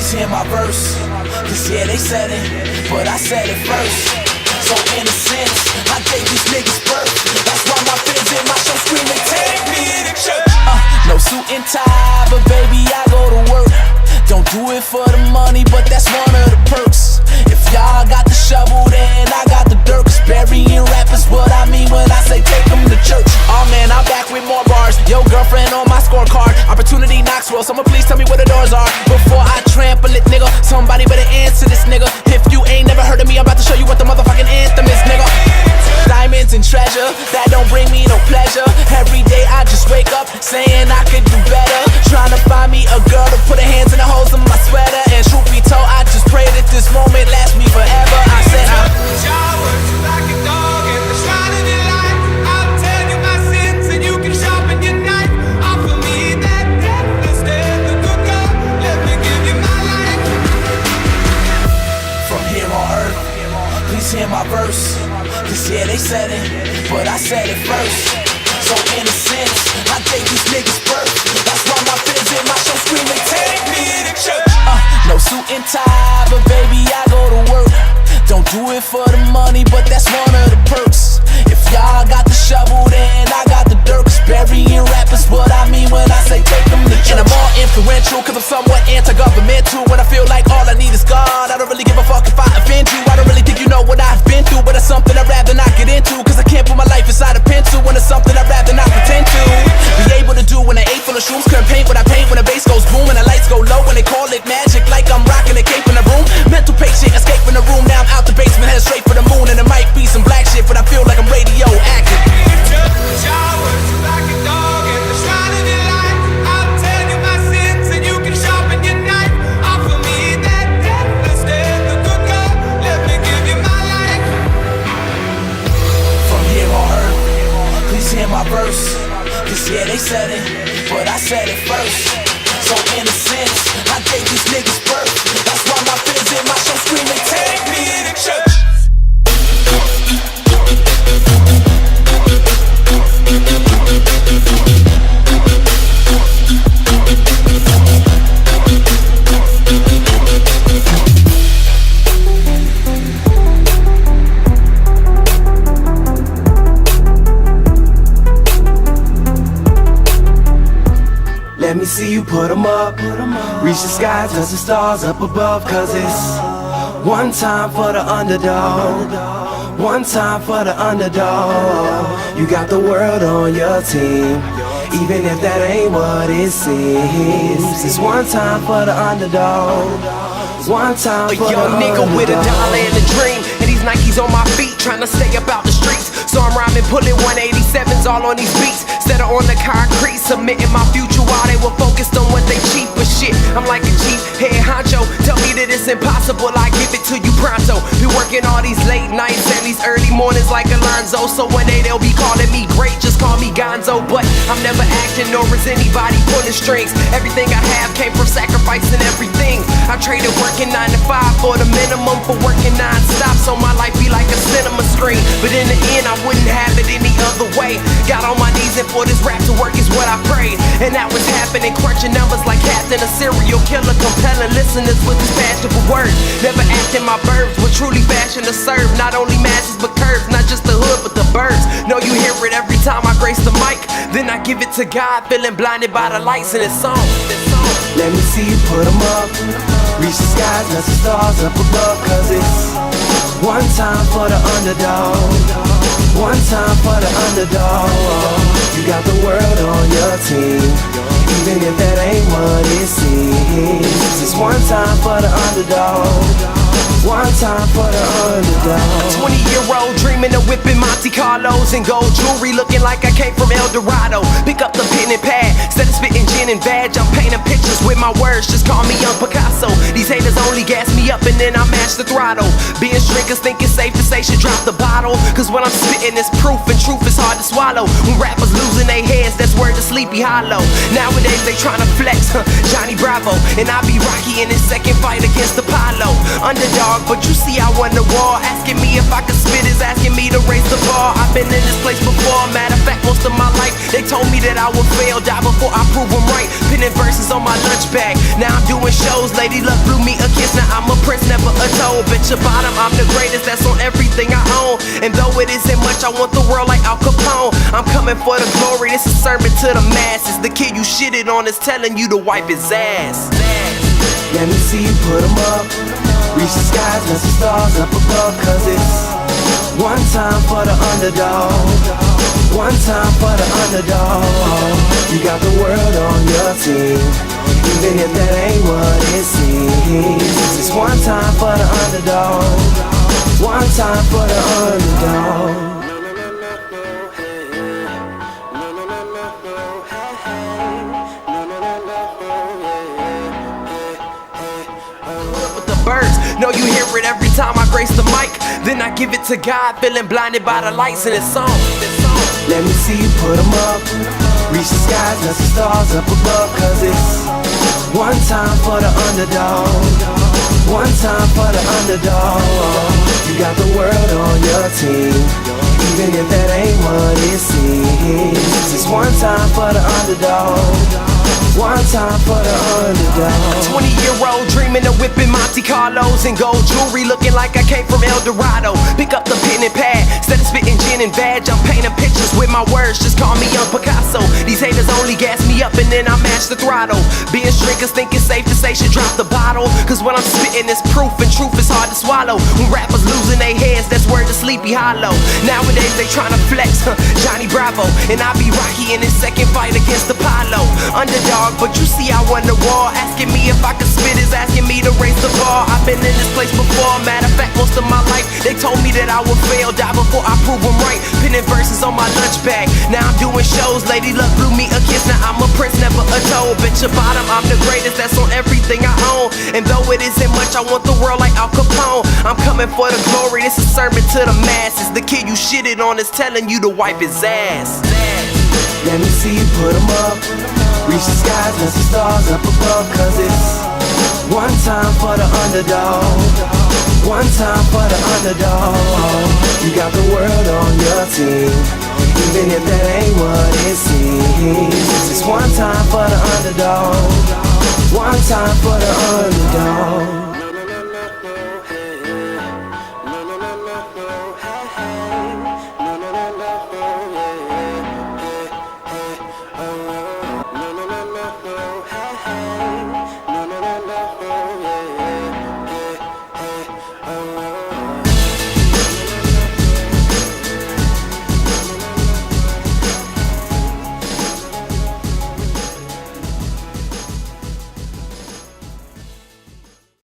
please hear my verse. Cause yeah, they said it, but I said it first. So in a sense, I gave these niggas birth. That's why my fans in my show screaming, take me to church. No suit and tie, but baby, I go to work. Don't do it for the money, but that's one of the perks. If y'all got the shovel, then I got the dirt. Cause burying rappers, what I mean when I say take them to church. Oh man, I'm back with more bars. Yo, girlfriend on my scorecard. Opportunity knocks well, someone please tell me where the doors are. Before I trample it, nigga, somebody better answer this, nigga. If you ain't never heard of me, I'm about to show you what the motherfucking anthem is, nigga. Diamonds and treasure, that don't bring me no pleasure. Every day I just wake up saying I could do better. Trying to find me a girl to put her hands in the holes of my sweater. And truth be told, I just pray that this moment lasts me forever. I said showers like a dog in the shine of your light. I'll tell you my sins and you can sharpen your knife. Offer me that death instead of good God. Let me give you my life. from here on earth, please hear my verse. Cause yeah, they said it, but I said it first. So in a sense, I gave these niggas birth. That's why my fans in my show screaming, take me to church. No suit and tie, but baby, I go to work. Don't do it for the money, but that's one of the perks. If y'all got the shovel, then I got the dirt. Cause burying rappers, what I mean when I say take them to church. And I'm more influential, cause I'm somewhat anti-governmental. When I feel like all I need is God, I don't really give a fuck if I offend you. I don't really think you know what I've been through, but it's something I'd rather not get into. Cause I can't put my life inside a pencil, when it's something I'd rather not pretend to be able to do. When I ate full of shrooms, couldn't paint what I paint. When the bass goes boom and the lights go low, when they call it magic, like I'm rocking a cape in the room. Mental patient, escaping the room, now I'm out the basement, headed straight for the moon. And it might be some black shit, but I feel like I'm radioactive. Showers like a dog in the shine of your light. I'll tell you my sins and you can sharpen your knife. Offer me that death instead of good God. Let me give you my life. From here on earth, please hear my verse. Cause yeah, they said it, but I said it first. So in a sense, I gave these niggas birth. That's why my fans in my show screaming, take me to church. Let me see you put 'em up. Reach the sky, touch the stars up above. Cause it's one time for the underdog. One time for the underdog. You got the world on your team, even if that ain't what it seems. It's one time for the underdog. One time for the young nigga underdog. with a dollar and a dream, and these Nikes on my feet, trying to stay up out the streets. So I'm rhyming, pulling 187s all on these beats. Instead of on the concrete, submitting my future while they were focused on what they cheap. But shit, I'm like a cheap head honcho. Tell me that it's impossible, I give it to you pronto. Been working all these late nights and these early mornings like Alonzo. So one day they'll be calling me great, just call me Gonzo. But I'm never acting, nor is anybody pulling strings. Everything I have came from sacrificing everything. I traded working 9 to 5 for the minimum for working non-stop. So my life be like a cinema screen. But in the end, I wouldn't have it any other way. Got on my knees and for this rap to work is what I prayed. And that was happening, crunching numbers like Captain, a serial killer, compelling listeners with his passion for words. Never acting my verbs, but truly passion to serve. Not only masses but curves, not just the hood but the birds. Know you hear it every time I grace the mic. Then I give it to God, feeling blinded by the lights in this song. Let me see you put 'em up. Reach the skies, touch the stars up above. Cause it's one time for the underdog. One time for the underdog. You got the world on your team, even if that ain't what it seems. It's one time for the underdog. One time for the underdog. 20-year-old dreaming of whipping Monte Carlos and gold jewelry, looking like I came from El Dorado. Pick up the pen and pad, instead of spitting gin and vag, I'm painting pictures with my words, just call me Young Picasso. These haters only gas me up and then I mash the throttle. Being drinkers think it's safe to say should drop the bottle. Cause when I'm spitting it's proof and truth is hard to swallow. When rappers losing their heads, that's word to Sleepy Hollow. Nowadays they tryna flex, Johnny Bravo. And I be Rocky in his second fight against Apollo. Underdog, but you see I won the war. Asking me if I could spit is asking me to raise the bar. I've been in this place before, matter of fact most of my life. They told me that I would fail, die before I prove them right. Pinning verses on my lunch bag, now I'm doing shows. Lady Luck blew me a kiss, now I'm a prince, never a toad. Bitch your bottom, I'm the greatest, that's on everything I own. And though it isn't much, I want the world like Al Capone. I'm coming for the glory, this is a sermon to the masses. The kid you shitted on is telling you to wipe his ass. Let me see you put 'em up. Reach the skies, let the stars up above. Cause it's one time for the underdog, one time for the underdog. You got the world on your team, even if that ain't what it seems. It's one time for the underdog, one time for the underdog. Birds, know you hear it every time I grace the mic. Then I give it to God, feeling blinded by the lights in this song. Let me see you put 'em up. Reach the skies, let the stars up above. Cause it's one time for the underdog, one time for the underdog. You got the world on your team, even if that ain't what it seems. It's one time for the underdog, one time for the underdog. 20-year-old dreaming of whipping Monte Carlos and gold jewelry, looking like I came from El Dorado. Pick up the pen and pad, instead of spitting gin and vag, I'm painting pictures with my words, just call me Young Picasso. These haters only gas me up and then I mash the throttle. Being drinkers think it's safe to say should drop the bottle. Cause when I'm spitting it's proof and truth is hard to swallow. When rappers losing their heads, that's word to Sleepy Hollow. Nowadays they tryna flex, Johnny Bravo. And I be Rocky in his second fight against Apollo. Underdog, but you see I won the war. Asking me if I could spit is asking me to raise the bar. I've been in this place before, matter of fact most of my life. They told me that I would fail, die before I prove them right. Pinning verses on my lunch bag, now I'm doing shows. Lady Luck blew me a kiss, now I'm a prince, never a toad. Bitch your bottom, I'm the greatest, that's on everything I own. And though it isn't much, I want the world like Al Capone. I'm coming for the glory, this is a sermon to the masses. The kid you shitted on is telling you to wipe his ass. Let me see you put 'em up. Reach the skies, let the stars up above. Cause it's one time for the underdog, one time for the underdog. You got the world on your team, even if that ain't what it seems. It's one time for the underdog, one time for the underdog.